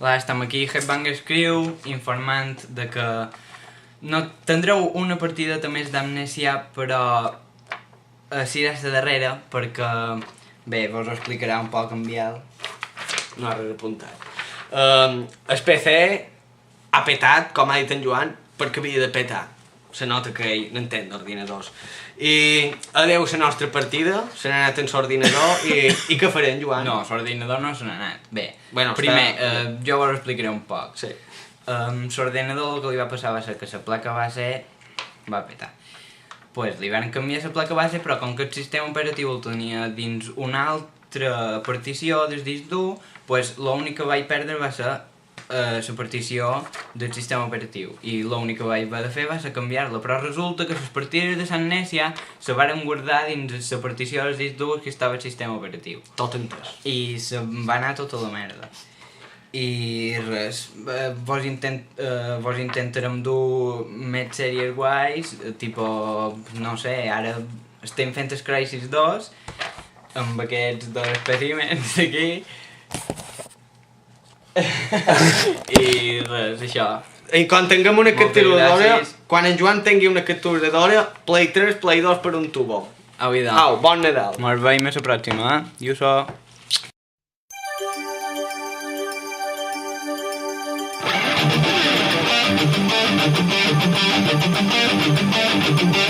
estem aquí, Headbang escriu, informant de que no tindreu una partideta més d'amnèsia, però serà la darrera, perquè, bé, vos ho explicarà un poc en Biel. No res apuntat. El PC ha petat, com ha dit en Joan, perquè havia de petar. Se nota que ell n'entén d'ordinadors. I adeu la nostra partida, se n'ha anat en l'ordinador i què farem, Joan? No, l'ordinador no se n'ha anat. Bé, bueno, primer, jo vos ho explicaré un poc. Sí. L'ordinador el que li va passar va ser que la placa base va petar. Pues li van canviar la placa base, però com que el sistema operatiu el tenia dins una altra partició del disc dur, pues l'únic que vaig perdre va ser la partició del sistema operatiu, i l'únic que vaig haver de fer va ser canviar-la, però resulta que les partides de Amnèsia se varen guardar dins la partició dels discs durs que estava el sistema operatiu. Tot entès. I se va anar tota la merda. I res, vos intentarem dur més sèries guais, tipo, no sé, ara estem fent el Crysis 2 amb aquests dos espècimens d'aquí. I res, això. I quan tinguem una capturadora, quan en Joan tingui una capturadora, Play 3, Play 2 per un tubo. Au, idò. Au, bon Nadal. Mos veiem a la pròxima, eh? I això. Thank you.